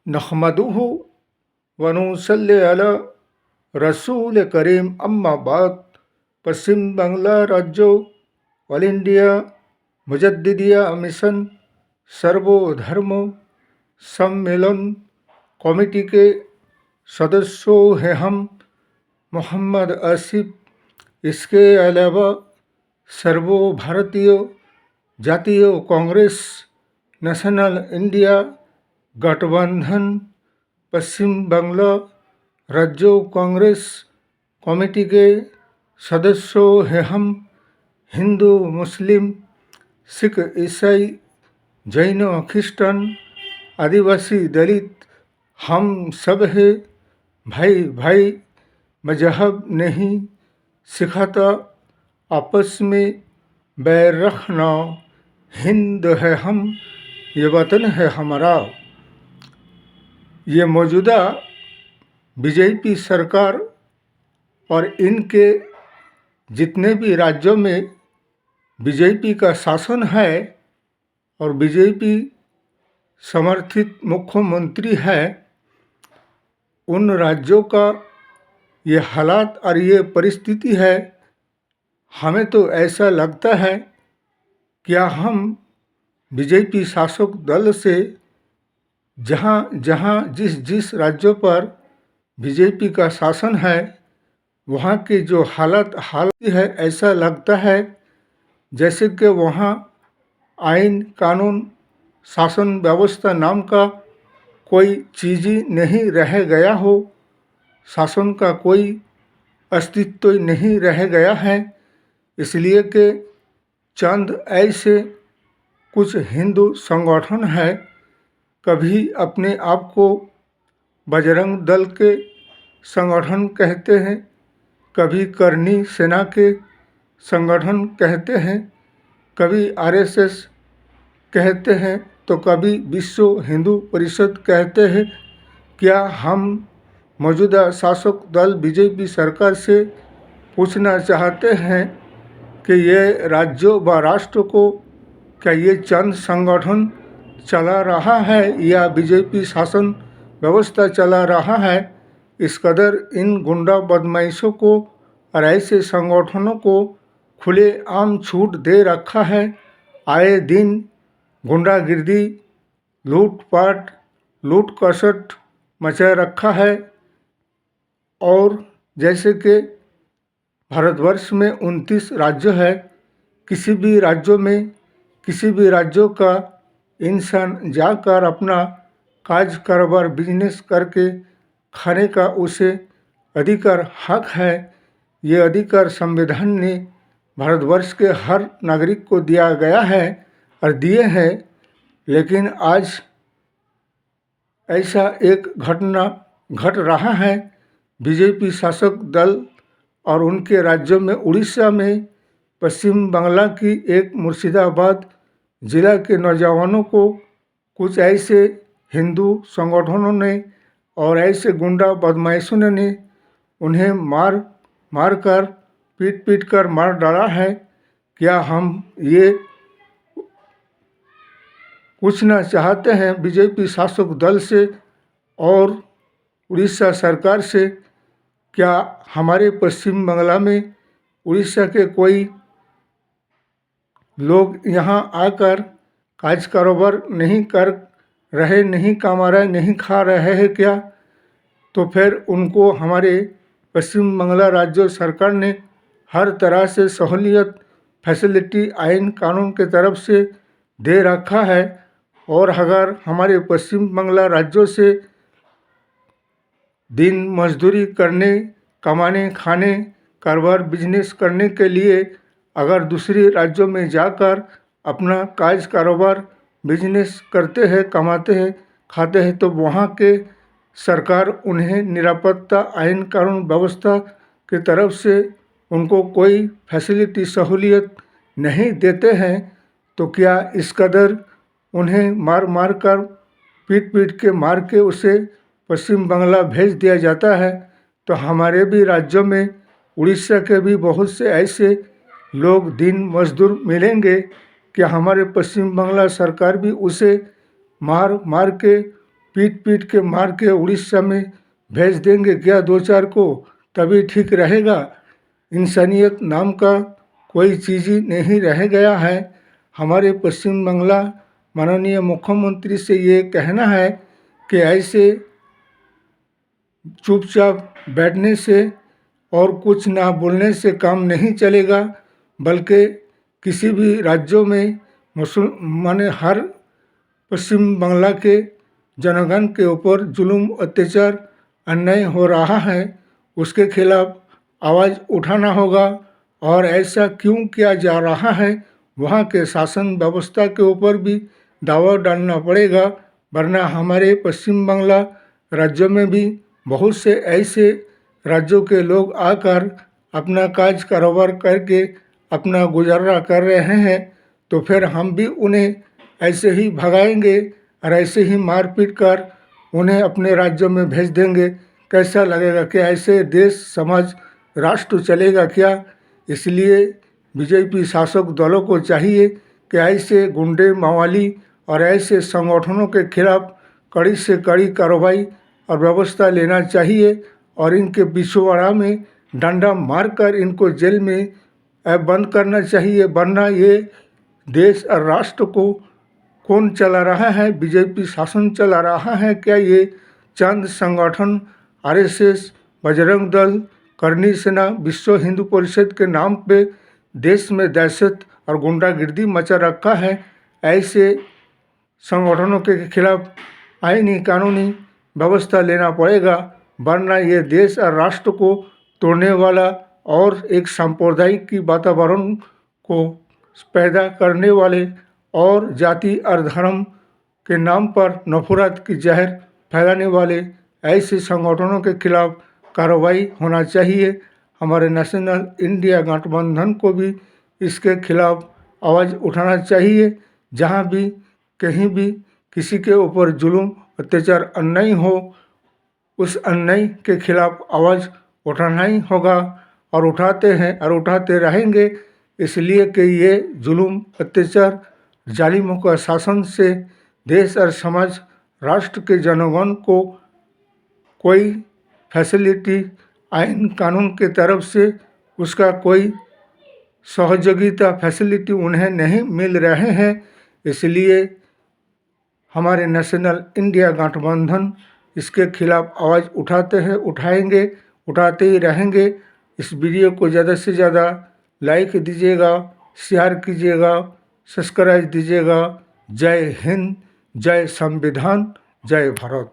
नहमदुहु व नुसल्ली अला रसूल करीम अम्मा बाद। पश्चिम बांग्ला राज्य ऑल इंडिया मुजद्दिदिया मिशन सर्वधर्म सम्मेलन कमेटी के सदस्यों हैं हम। मोहम्मद आसिफ, इसके अलावा सर्व भारतीय जातीय कांग्रेस, नेशनल इंडिया गठबंधन, पश्चिम बांग्ला राज्य कांग्रेस कमेटी के सदस्यों हैं हम। हिंदू, मुस्लिम, सिख, ईसाई, जैन, क्रिश्चन, आदिवासी, दलित, हम सब है भाई भाई। मजहब नहीं सिखाता आपस में बैर रखना। हिंद है हम, ये वतन है हमारा। ये मौजूदा बीजेपी सरकार और इनके जितने भी राज्यों में बीजेपी का शासन है और बीजेपी समर्थित मुख्यमंत्री है, उन राज्यों का ये हालात और ये परिस्थिति है। हमें तो ऐसा लगता है क्या हम बीजेपी शासक दल से जहाँ जहाँ जिस जिस राज्यों पर बीजेपी का शासन है वहाँ की जो हालत है, ऐसा लगता है जैसे कि वहाँ आइन कानून शासन व्यवस्था नाम का कोई चीज़ ही नहीं रह गया हो। शासन का कोई अस्तित्व नहीं रह गया है। इसलिए कि चंद ऐसे कुछ हिंदू संगठन है, कभी अपने आप को बजरंग दल के संगठन कहते हैं, कभी करनी सेना के संगठन कहते हैं, कभी आरएसएस कहते हैं, तो कभी विश्व हिंदू परिषद कहते हैं। क्या हम मौजूदा शासक दल बीजेपी सरकार से पूछना चाहते हैं कि ये राज्यों व राष्ट्र को क्या ये चंद संगठन चला रहा है या बीजेपी शासन व्यवस्था चला रहा है? इस कदर इन गुंडा बदमाशों को और ऐसे संगठनों को खुलेआम छूट दे रखा है। आए दिन गुंडागिर्दी, लूटपाट, लूट कसट मचा रखा है। और जैसे कि भारतवर्ष में 29 राज्य है, किसी भी राज्यों का इंसान जाकर अपना काज कारोबार बिजनेस करके खाने का उसे अधिकार हक है। ये अधिकार संविधान ने भारतवर्ष के हर नागरिक को दिया गया है और दिए हैं। लेकिन आज ऐसा एक घटना घट रहा है, बीजेपी शासक दल और उनके राज्यों में, उड़ीसा में, पश्चिम बांग्ला की एक मुर्शिदाबाद जिला के नौजवानों को कुछ ऐसे हिंदू संगठनों ने और ऐसे गुंडा बदमाशों ने उन्हें मार कर पीट कर मार डाला है। क्या हम ये पूछना चाहते हैं बीजेपी शासक दल से और उड़ीसा सरकार से, क्या हमारे पश्चिम बांग्ला में उड़ीसा के कोई लोग यहाँ आकर काज कारोबार नहीं कर रहे, नहीं कमा रहे, नहीं खा रहे हैं क्या? तो फिर उनको हमारे पश्चिम बांग्ला राज्य सरकार ने हर तरह से सहूलियत, फैसिलिटी आइन कानून के तरफ से दे रखा है। और अगर हमारे पश्चिम बांग्ला राज्यों से दिन मजदूरी करने, कमाने, खाने, कारोबार बिजनेस करने के लिए अगर दूसरे राज्यों में जाकर अपना काज कारोबार बिजनेस करते हैं, कमाते हैं, खाते हैं, तो वहाँ के सरकार उन्हें निरापत्ता, आइन कानून व्यवस्था की तरफ से उनको कोई फैसिलिटी, सहूलियत नहीं देते हैं। तो क्या इस कदर उन्हें मार कर, पीट के मार के उसे पश्चिम बांग्ला भेज दिया जाता है? तो हमारे भी राज्यों में, उड़ीसा के भी बहुत से ऐसे लोग दिन मजदूर मिलेंगे कि हमारे पश्चिम बांग्ला सरकार भी उसे मार के पीट पीट के मार के उड़ीसा में भेज देंगे क्या दो चार को, तभी ठीक रहेगा। इंसानियत नाम का कोई चीज़ ही नहीं रह गया है। हमारे पश्चिम बंगला माननीय मुख्यमंत्री से ये कहना है कि ऐसे चुपचाप बैठने से और कुछ ना बोलने से काम नहीं चलेगा, बल्कि किसी भी राज्यों में माने हर पश्चिम बंगला के जनगण के ऊपर जुल्म अत्याचार अन्याय हो रहा है, उसके खिलाफ आवाज़ उठाना होगा। और ऐसा क्यों किया जा रहा है, वहाँ के शासन व्यवस्था के ऊपर भी दावा डालना पड़ेगा, वरना हमारे पश्चिम बंगला राज्यों में भी बहुत से ऐसे राज्यों के लोग आकर अपना काज कारोबार करके अपना गुजारा कर रहे हैं, तो फिर हम भी उन्हें ऐसे ही भगाएंगे और ऐसे ही मार पीट कर उन्हें अपने राज्यों में भेज देंगे। कैसा लगेगा? क्या ऐसे देश समाज राष्ट्र चलेगा क्या? इसलिए बीजेपी शासक दलों को चाहिए कि ऐसे गुंडे मवाली और ऐसे संगठनों के खिलाफ कड़ी से कड़ी कार्रवाई और व्यवस्था लेना चाहिए और इनके पिछवाड़ा में डंडा मारकर इनको जेल में बंद करना चाहिए, वरना ये देश और राष्ट्र को कौन चला रहा है? बीजेपी शासन चला रहा है क्या? ये चंद संगठन आरएसएस, बजरंग दल, करनी सेना, विश्व हिंदू परिषद के नाम पे देश में दहशत और गुंडागिर्दी मचा रखा है। ऐसे संगठनों के खिलाफ आईनी कानूनी व्यवस्था लेना पड़ेगा, वरना ये देश और राष्ट्र को तोड़ने वाला और एक सांप्रदायिक की वातावरण को पैदा करने वाले और जाति और धर्म के नाम पर नफरत की जहर फैलाने वाले ऐसे संगठनों के खिलाफ कार्रवाई होना चाहिए। हमारे नेशनल इंडिया गठबंधन को भी इसके खिलाफ आवाज़ उठाना चाहिए। जहाँ भी कहीं भी किसी के ऊपर जुल्म अत्याचार अन्याय हो, उस अन्याय के खिलाफ आवाज़ उठाना ही होगा और उठाते हैं और उठाते रहेंगे, इसलिए कि ये जुल्म अत्याचार जालिमों का शासन से देश और समाज राष्ट्र के जनगण को कोई फैसिलिटी आइन कानून के तरफ से उसका कोई सहयोगिता फैसिलिटी उन्हें नहीं मिल रहे हैं। इसलिए हमारे नेशनल इंडिया गठबंधन इसके खिलाफ आवाज़ उठाते हैं, उठाएंगे, उठाते ही रहेंगे। इस वीडियो को ज़्यादा से ज़्यादा लाइक दीजिएगा, शेयर कीजिएगा, सब्सक्राइब दीजिएगा। जय हिंद, जय संविधान, जय भारत।